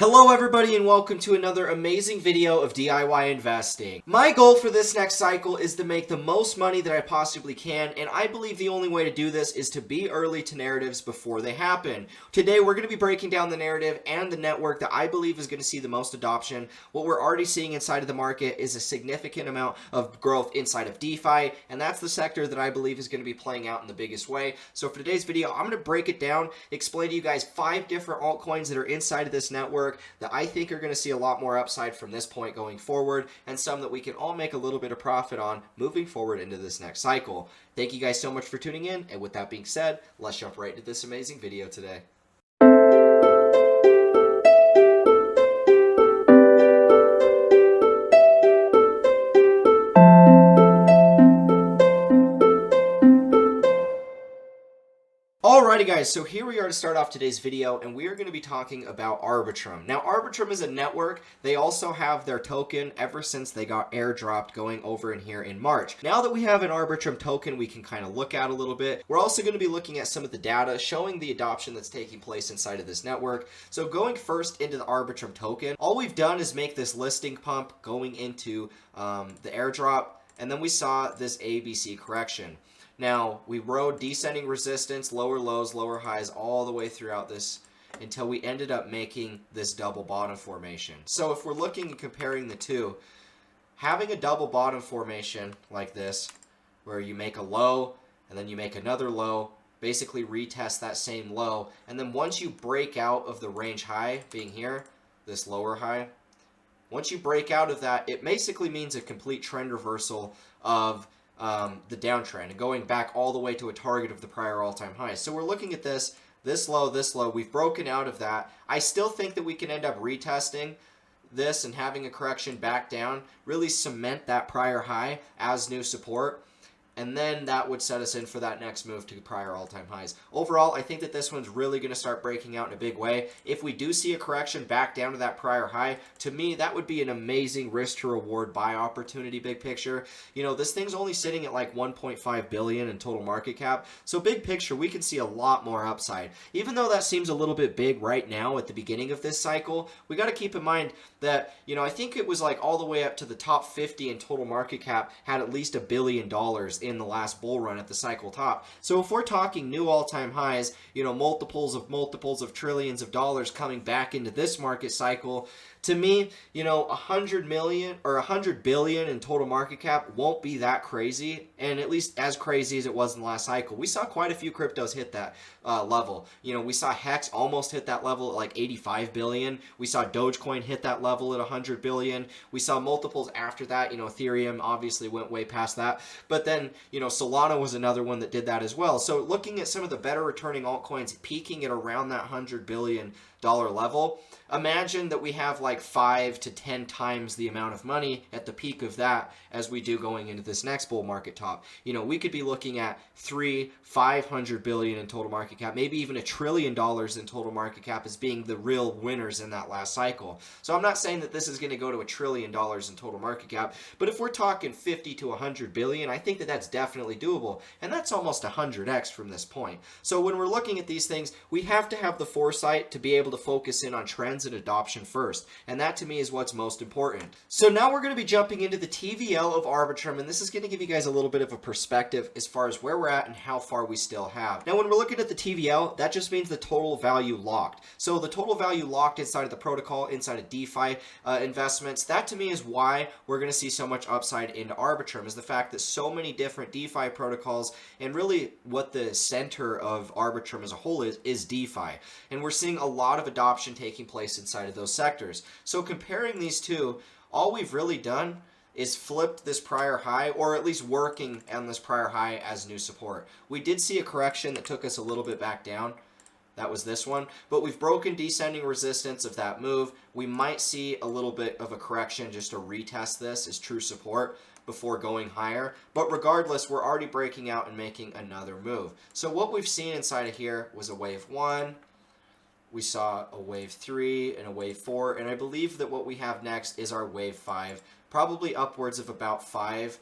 Hello everybody and welcome to another amazing video of DIY investing. My goal for this next cycle is to make the most money that I possibly can, and I believe the only way to do this is to be early to narratives before they happen. Today we're going to be breaking down the narrative and the network that I believe is going to see the most adoption. What we're already seeing inside of the market is a significant amount of growth inside of DeFi, and that's the sector that I believe is going to be playing out in the biggest way. So for today's video, I'm going to break it down, explain to you guys 5 different altcoins that are inside of this network that I think are going to see a lot more upside from this point going forward, and some that we can all make a little bit of profit on moving forward into this next cycle. Thank you guys so much for tuning in, and with that being said, let's jump right into this amazing video today. Alrighty guys, so here we are to start off today's video, and we are going to be talking about Arbitrum. Now Arbitrum is a network. They also have their token ever since they got airdropped going over in here in March. Now that we have an Arbitrum token we can kind of look at a little bit, we're also going to be looking at some of the data showing the adoption that's taking place inside of this network. So going first into the Arbitrum token, all we've done is make this listing pump going into the airdrop, and then we saw this ABC correction. Now, we rode descending resistance, lower lows, lower highs, all the way throughout this until we ended up making this double bottom formation. So if we're looking and comparing the two, having a double bottom formation like this, where you make a low and then you make another low, basically retest that same low, and then once you break out of the range high, being here, this lower high, once you break out of that, it basically means a complete trend reversal of the downtrend and going back all the way to a target of the prior all-time high. So we're looking at this low. We've broken out of that. I still think that we can end up retesting this and having a correction back down, really cement that prior high as new support, and then that would set us in for that next move to prior all-time highs. Overall, I think that this one's really going to start breaking out in a big way. If we do see a correction back down to that prior high, to me, that would be an amazing risk to reward buy opportunity, big picture. You know, this thing's only sitting at like 1.5 billion in total market cap. So big picture, we can see a lot more upside. Even though that seems a little bit big right now at the beginning of this cycle, we got to keep in mind that, you know, I think it was like all the way up to the top 50 in total market cap had at least $1 billion in the last bull run at the cycle top. So if we're talking new all-time highs, you know, multiples of trillions of dollars coming back into this market cycle, to me, you know, 100 million or 100 billion in total market cap won't be that crazy, and at least as crazy as it was in the last cycle. We saw quite a few cryptos hit that level. You know, we saw Hex almost hit that level at like 85 billion. We saw Dogecoin hit that level at 100 billion. We saw multiples after that. You know, Ethereum obviously went way past that. But then, you know, Solana was another one that did that as well. So looking at some of the better returning altcoins peaking at around that $100 billion level, imagine that we have like 5 to 10 times the amount of money at the peak of that as we do going into this next bull market top. You know, we could be looking at 500 billion in total market cap, maybe even $1 trillion in total market cap as being the real winners in that last cycle. So I'm not saying that this is going to go to $1 trillion in total market cap, but if we're talking 50 to 100 billion, I think that that's definitely doable, and that's almost 100x from this point. So when we're looking at these things, we have to have the foresight to be able to focus in on trends and adoption first, and that to me is what's most important. So now we're going to be jumping into the TVL of Arbitrum, and this is going to give you guys a little bit of a perspective as far as where we're at and how far we still have. Now when we're looking at the TVL, that just means the total value locked. So the total value locked inside of the protocol, inside of DeFi investments, that to me is why we're going to see so much upside into Arbitrum, is the fact that so many different DeFi protocols, and really what the center of Arbitrum as a whole is DeFi, and we're seeing a lot of adoption taking place inside of those sectors. So comparing these two, all we've really done is flipped this prior high, or at least working on this prior high as new support. We did see a correction that took us a little bit back down. That was this one, but we've broken descending resistance of that move. We might see a little bit of a correction just to retest this as true support before going higher, but regardless, we're already breaking out and making another move. So what we've seen inside of here was a wave 1, we saw a wave 3 and a wave 4, and I believe that what we have next is our wave 5, probably upwards of about 5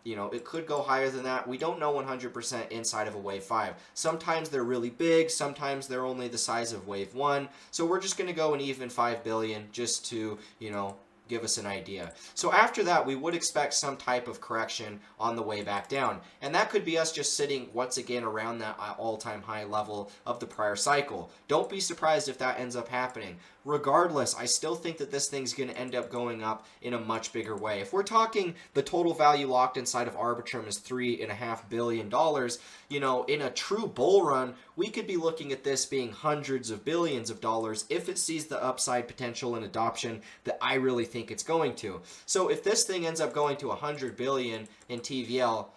You know, it could go higher than that. We don't know 100% inside of a wave 5. Sometimes they're really big, sometimes they're only the size of wave 1. So we're just going to go an even 5 billion just to, you know, give us an idea. So after that, we would expect some type of correction on the way back down. And that could be us just sitting once again around that all-time high level of the prior cycle. Don't be surprised if that ends up happening. Regardless, I still think that this thing's going to end up going up in a much bigger way. If we're talking the total value locked inside of Arbitrum is $3.5 billion, you know, in a true bull run, we could be looking at this being hundreds of billions of dollars if it sees the upside potential and adoption that I really think it's going to. So if this thing ends up going to 100 billion in TVL,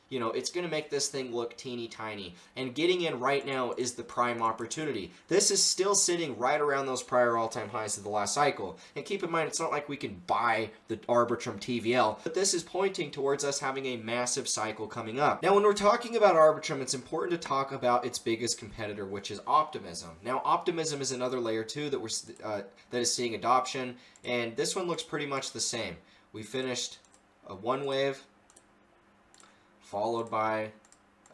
you know, it's going to make this thing look teeny tiny. And getting in right now is the prime opportunity. This is still sitting right around those prior all-time highs of the last cycle. And keep in mind, it's not like we can buy the Arbitrum TVL, but this is pointing towards us having a massive cycle coming up. Now, when we're talking about Arbitrum, it's important to talk about its biggest competitor, which is Optimism. Now, Optimism is another layer 2 that that is seeing adoption, and this one looks pretty much the same. We finished a one wave, followed by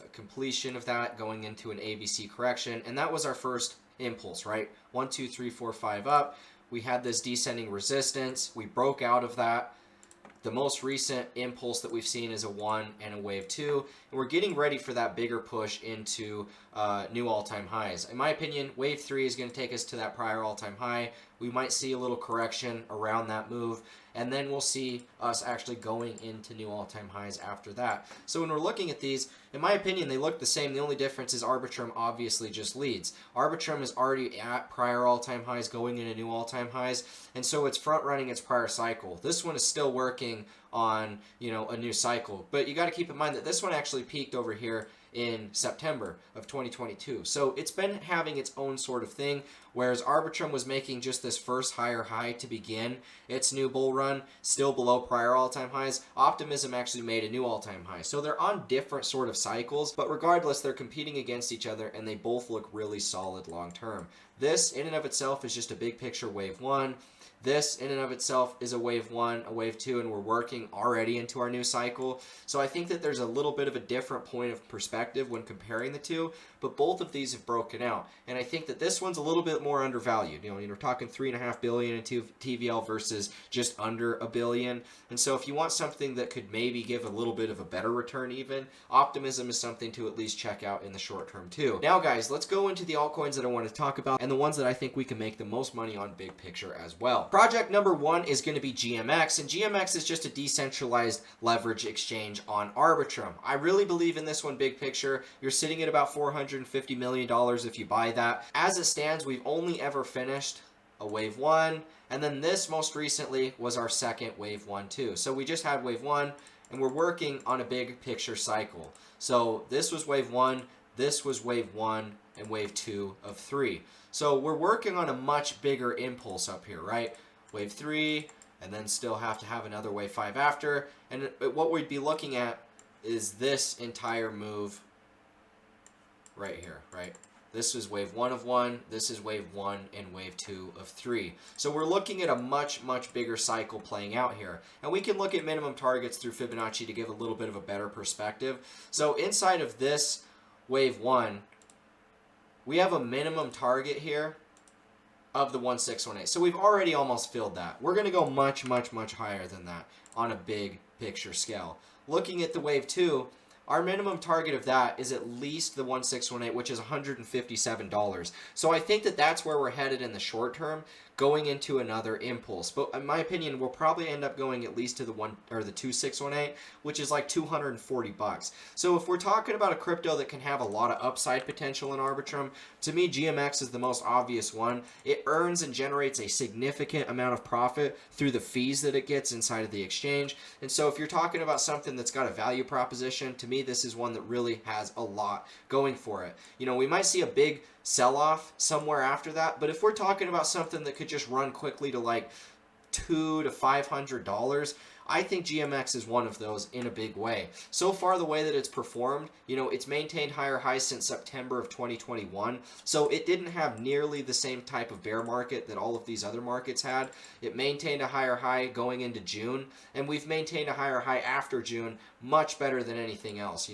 a completion of that going into an ABC correction, and that was our first impulse, right? 1, 2, 3, 4, 5 up. We had this descending resistance. We broke out of that. The most recent impulse that we've seen is a 1 and a wave 2, and we're getting ready for that bigger push into new all-time highs. In my opinion, wave 3 is going to take us to that prior all-time high. We might see a little correction around that move, and then we'll see us actually going into new all-time highs after that. So when we're looking at these, in my opinion, they look the same. The only difference is Arbitrum obviously just leads. Arbitrum is already at prior all-time highs, going into new all-time highs, and so it's front-running its prior cycle. This one is still working on, you know, a new cycle, but you got to keep in mind that this one actually peaked over here in September of 2022. So it's been having its own sort of thing, whereas Arbitrum was making just this first higher high to begin its new bull run, still below prior all-time highs. Optimism actually made a new all-time high. So they're on different sort of cycles, but regardless, they're competing against each other, and they both look really solid long-term. This, in and of itself, is just a big picture wave 1. This, in and of itself, is a wave 1, a wave 2, and we're working already into our new cycle. So I think that there's a little bit of a different point of perspective when comparing the two, but both of these have broken out. And I think that this one's a little bit more undervalued. You know, you're talking $3.5 billion in TVL versus just under $1 billion. And so if you want something that could maybe give a little bit of a better return even, Optimism is something to at least check out in the short term too. Now guys, let's go into the altcoins that I want to talk about and the ones that I think we can make the most money on big picture as well. Project number 1 is going to be GMX, and GMX is just a decentralized leverage exchange on Arbitrum. I really believe in this one big picture. You're sitting at about $450 million if you buy that. As it stands, we've only ever finished a wave 1, and then this most recently was our second wave 1 too. So we just had wave 1, and we're working on a big picture cycle. So this was wave 1, this was wave 1, and wave 2 of 3. So we're working on a much bigger impulse up here, right? Wave 3, and then still have to have another wave 5 after. And what we'd be looking at is this entire move right here, right? This is wave 1 of 1, this is wave 1 and wave 2 of 3. So we're looking at a much, much bigger cycle playing out here. And we can look at minimum targets through Fibonacci to give a little bit of a better perspective. So inside of this wave 1, we have a minimum target here of the 1618. So we've already almost filled that. We're going to go much, much, much higher than that on a big picture scale. Looking at the wave 2, our minimum target of that is at least the 1618, which is $157. So I think that that's where we're headed in the short term, going into another impulse. But in my opinion, we'll probably end up going at least to the 2618, which is like $240. So if we're talking about a crypto that can have a lot of upside potential in Arbitrum, to me GMX is the most obvious one. It earns and generates a significant amount of profit through the fees that it gets inside of the exchange. And so if you're talking about something that's got a value proposition, to me this is one that really has a lot going for it. You know, we might see a big sell-off somewhere after that, but if we're talking about something that could just run quickly to like $200 to $500, I think GMX is one of those in a big way. So far, the way that it's performed, it's maintained higher highs since September of 2021. So it didn't have nearly the same type of bear market that all of these other markets had. It maintained a higher high going into June, and we've maintained a higher high after June, much better than anything else.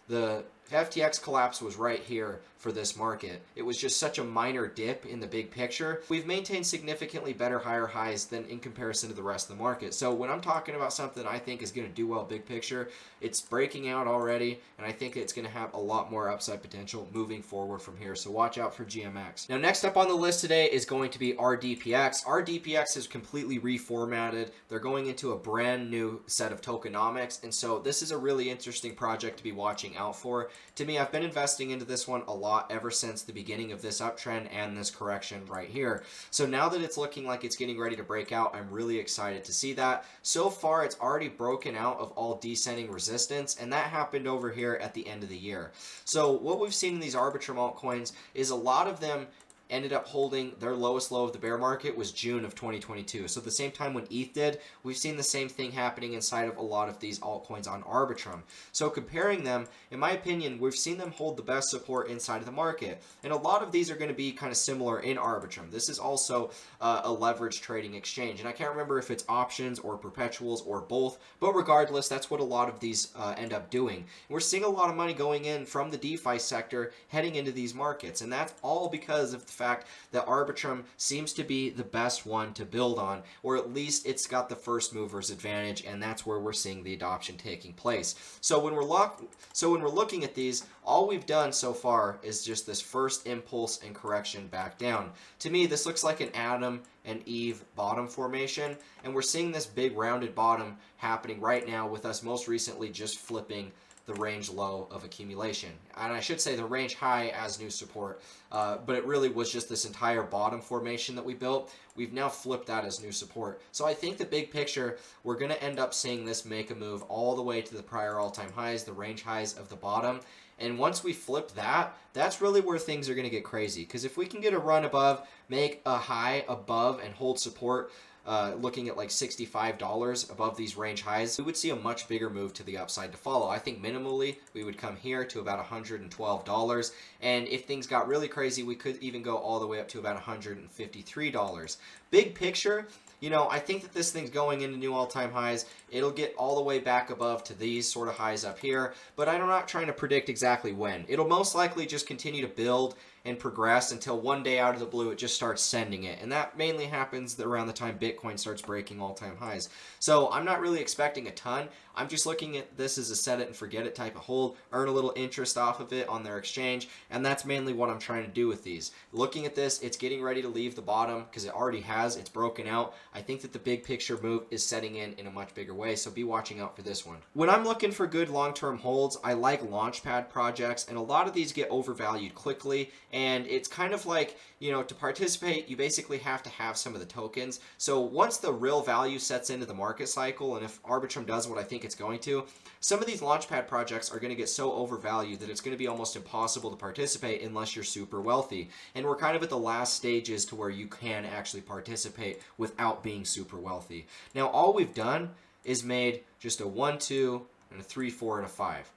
The FTX collapse was right here for this market. It was just such a minor dip in the big picture. We've maintained significantly better higher highs than in comparison to the rest of the market. So when I'm talking about something I think is going to do well big picture, it's breaking out already, and I think it's going to have a lot more upside potential moving forward from here. So watch out for GMX. Now next up on the list today is going to be rDPX. rDPX is completely reformatted. They're going into a brand new set of tokenomics, and so this is a really interesting project to be watching out for. To me, I've been investing into this one a lot ever since the beginning of this uptrend and this correction right here. So now that it's looking like it's getting ready to break out, I'm really excited to see that. So far, it's already broken out of all descending resistance, and that happened over here at the end of the year. So what we've seen in these Arbitrum altcoins is a lot of them ended up holding their lowest low of the bear market was June of 2022. So at the same time when ETH did, we've seen the same thing happening inside of a lot of these altcoins on Arbitrum. So comparing them, in my opinion, we've seen them hold the best support inside of the market. And a lot of these are going to be kind of similar in Arbitrum. This is also a leverage trading exchange. And I can't remember if it's options or perpetuals or both, but regardless, that's what a lot of these end up doing. We're seeing a lot of money going in from the DeFi sector heading into these markets. And that's all because of the fact that Arbitrum seems to be the best one to build on, or at least it's got the first mover's advantage, and that's where we're seeing the adoption taking place. So when we're looking at these, all we've done so far is just this first impulse and correction back down. To me, this looks like an Adam and Eve bottom formation, and we're seeing this big rounded bottom happening right now with us most recently just flipping the range low of accumulation. And I should say the range high as new support, but it really was just this entire bottom formation that we built. We've now flipped that as new support. So I think the big picture, we're going to end up seeing this make a move all the way to the prior all-time highs, the range highs of the bottom. And once we flip that, that's really where things are going to get crazy. Because if we can get a run above, make a high above, and hold support, looking at like $65 above these range highs, we would see a much bigger move to the upside to follow. I think minimally we would come here to about $112, and if things got really crazy, we could even go all the way up to about $153. Big picture, I think that this thing's going into new all-time highs. It'll get all the way back above to these sort of highs up here, but I'm not trying to predict exactly when. It'll most likely just continue to build and progress until one day out of the blue it just starts sending it, and that mainly happens around the time Bitcoin starts breaking all-time highs. So I'm not really expecting a ton. I'm just looking at this as a set it and forget it type of hold, earn a little interest off of it on their exchange, and that's mainly what I'm trying to do with these. Looking at this, it's getting ready to leave the bottom because it already has. It's broken out. I think that the big picture move is setting in a much bigger way, so be watching out for this one. When I'm looking for good long-term holds, I like launchpad projects, and a lot of these get overvalued quickly, and it's kind of like, to participate, you basically have to have some of the tokens. So once the real value sets into the market cycle, and if Arbitrum does what I think it's going to, some of these launchpad projects are going to get so overvalued that it's going to be almost impossible to participate unless you're super wealthy. And we're kind of at the last stages to where you can actually participate without being super wealthy. Now, all we've done is made just a 1, 2, and a 3, 4, and a 5.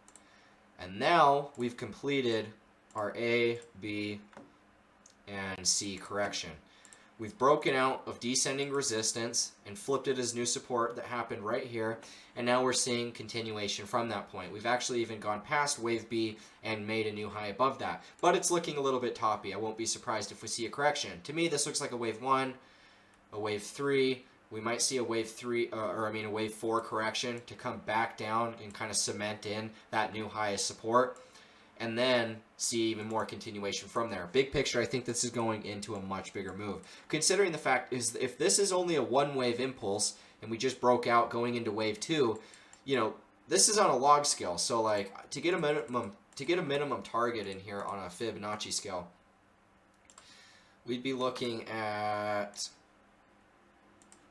And now we've completed our A, B, and C correction. We've broken out of descending resistance and flipped it as new support that happened right here, and now we're seeing continuation from that point. We've actually even gone past wave B and made a new high above that, but it's looking a little bit toppy. I won't be surprised if we see a correction. To me, this looks like a wave 1, a wave 3. We might see a wave 4 correction to come back down and kind of cement in that new high as support, and then see even more continuation from there. Big picture, I think this is going into a much bigger move. Considering the fact is, if this is only a one wave impulse and we just broke out going into wave 2, this is on a log scale. So like to get a minimum target in here on a Fibonacci scale, we'd be looking at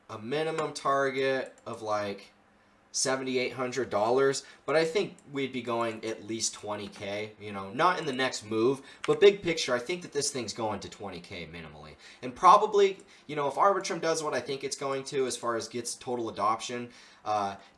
a minimum target of like $7,800, but I think we'd be going at least 20K, you know, not in the next move, but big picture, I think that this thing's going to 20K minimally. And probably, you know, if Arbitrum does what I think it's going to as far as gets total adoption,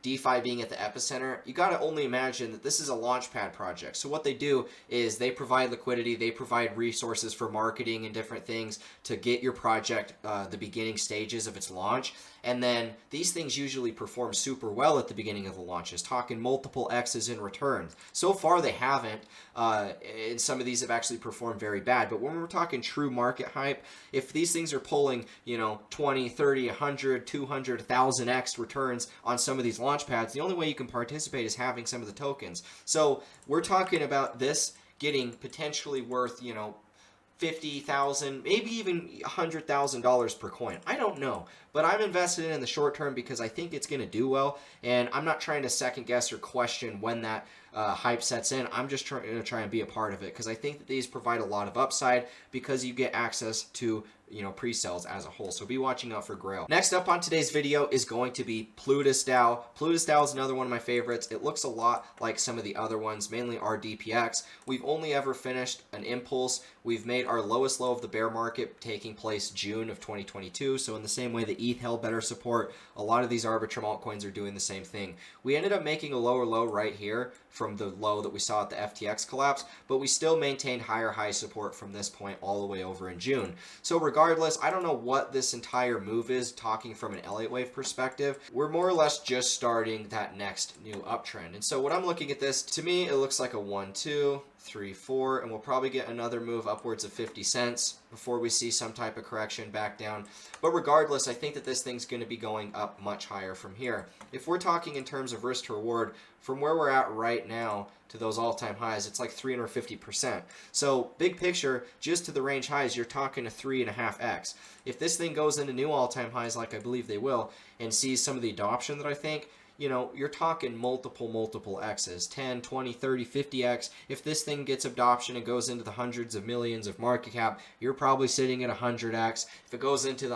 DeFi being at the epicenter, you got to only imagine that this is a launchpad project. So what they do is they provide liquidity, they provide resources for marketing and different things to get your project the beginning stages of its launch. And then these things usually perform super well at the beginning of the launches, talking multiple X's in returns. So far they haven't, and some of these have actually performed very bad. But when we're talking true market hype, if these things are pulling, you know, 20, 30, 100, 200, 1,000X returns on some of these launch pads, the only way you can participate is having some of the tokens. So we're talking about this getting potentially worth, you know, $50,000, maybe even $100,000 per coin. I don't know, but I'm invested in the short term because I think it's going to do well, and I'm not trying to second guess or question when that hype sets in. I'm just trying to try and be a part of it because I think that these provide a lot of upside because you get access to, you know, pre-sales as a whole. So be watching out for Grail. Next up on today's video is going to be Pluto DAO. Pluto DAO is another one of my favorites. It looks a lot like some of the other ones, mainly rDPX. We've only ever finished an impulse. We've made our lowest low of the bear market taking place June of 2022. So in the same way that ETH held better support, a lot of these Arbitrum altcoins are doing the same thing. We ended up making a lower low right here from the low that we saw at the FTX collapse, but we still maintained higher high support from this point all the way over in June. So regardless, I don't know what this entire move is, talking from an Elliott wave perspective. We're more or less just starting that next new uptrend. And so when I'm looking at this, to me, it looks like a 1, 2, 3, 4, and we'll probably get another move upwards of 50 cents before we see some type of correction back down. But regardless, I think that this thing's going to be going up much higher from here. If we're talking in terms of risk to reward, from where we're at right now to those all-time highs, it's like 350%. So big picture, just to the range highs, you're talking a 3.5x. If this thing goes into new all-time highs, like I believe they will, and sees some of the adoption that I think, you know, you're talking multiple X's, 10, 20, 30, 50X. If this thing gets adoption and goes into the hundreds of millions of market cap, you're probably sitting at 100X. If it goes into the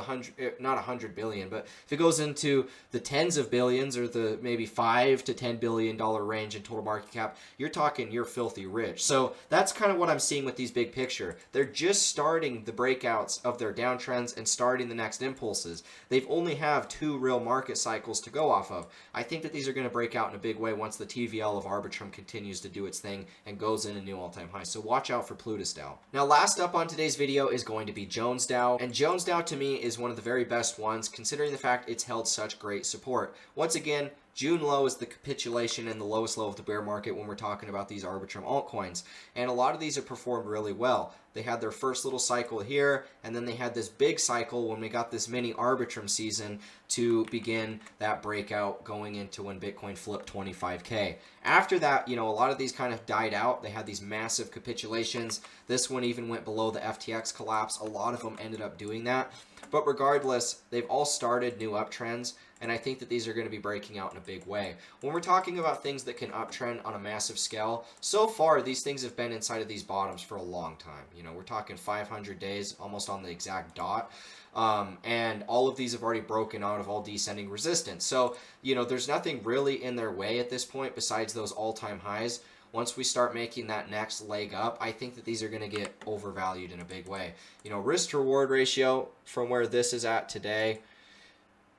not 100 billion, but if it goes into the tens of billions or the maybe $5 to $10 billion range in total market cap, you're talking you're filthy rich. So that's kind of what I'm seeing with these big picture. They're just starting the breakouts of their downtrends and starting the next impulses. They've only have 2 real market cycles to go off of. I think that these are going to break out in a big way once the TVL of Arbitrum continues to do its thing and goes into new all-time highs. So watch out for Pluto DAO. Now, last up on today's video is going to be Jones DAO. And Jones DAO to me is one of the very best ones, considering the fact it's held such great support. Once again, June low is the capitulation and the lowest low of the bear market when we're talking about these Arbitrum altcoins. And a lot of these have performed really well. They had their first little cycle here, and then they had this big cycle when we got this mini Arbitrum season to begin that breakout going into when Bitcoin flipped 25K. After that, you know, a lot of these kind of died out. They had these massive capitulations. This one even went below the FTX collapse. A lot of them ended up doing that. But regardless, they've all started new uptrends, and I think that these are going to be breaking out in a big way. When we're talking about things that can uptrend on a massive scale, so far these things have been inside of these bottoms for a long time. You know, we're talking 500 days, almost on the exact dot. And all of these have already broken out of all descending resistance. So, you know, there's nothing really in their way at this point besides those all-time highs. Once we start making that next leg up, I think that these are going to get overvalued in a big way. You know, risk to reward ratio from where this is at today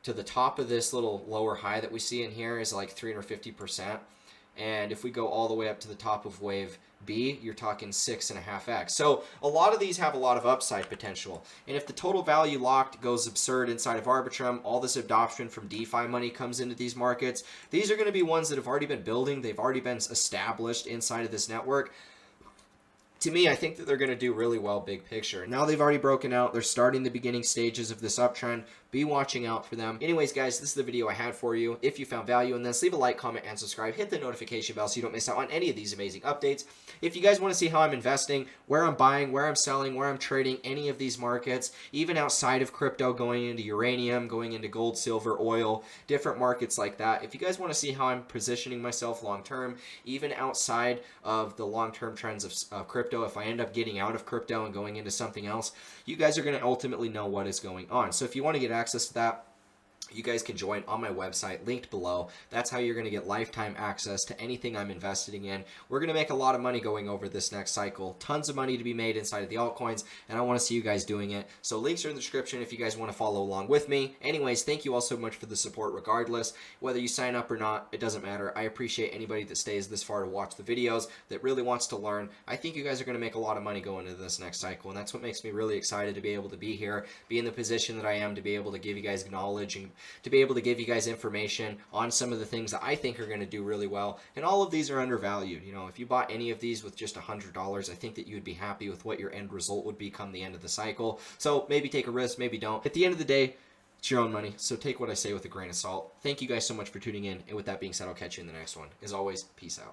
to the top of this little lower high that we see in here is like 350%. And if we go all the way up to the top of wave B, you're talking 6.5x. So a lot of these have a lot of upside potential. And if the total value locked goes absurd inside of Arbitrum, all this adoption from DeFi money comes into these markets, these are going to be ones that have already been building. They've already been established inside of this network. To me, I think that they're going to do really well big picture. Now they've already broken out. They're starting the beginning stages of this uptrend. Be watching out for them. Anyways, guys, this is the video I had for you. If you found value in this, leave a like, comment, and subscribe. Hit the notification bell so you don't miss out on any of these amazing updates. If you guys want to see how I'm investing, where I'm buying, where I'm selling, where I'm trading any of these markets, even outside of crypto, going into uranium, going into gold, silver, oil, different markets like that. If you guys want to see how I'm positioning myself long-term, even outside of the long-term trends of crypto, if I end up getting out of crypto and going into something else, you guys are going to ultimately know what is going on. So if you want to get access to that, you guys can join on my website, linked below. That's how you're going to get lifetime access to anything I'm investing in. We're going to make a lot of money going over this next cycle. Tons of money to be made inside of the altcoins, and I want to see you guys doing it. So links are in the description if you guys want to follow along with me. Anyways, thank you all so much for the support regardless. Whether you sign up or not, it doesn't matter. I appreciate anybody that stays this far to watch the videos, that really wants to learn. I think you guys are going to make a lot of money going into this next cycle, and that's what makes me really excited to be able to be here, be in the position that I am, to be able to give you guys knowledge and to be able to give you guys information on some of the things that I think are going to do really well. And all of these are undervalued. You know, if you bought any of these with just $100, I think that you would be happy with what your end result would be come the end of the cycle. So maybe take a risk, maybe don't. At the end of the day, it's your own money, so take what I say with a grain of salt. Thank you guys so much for tuning in, and with that being said, I'll catch you in the next one. As always, peace out.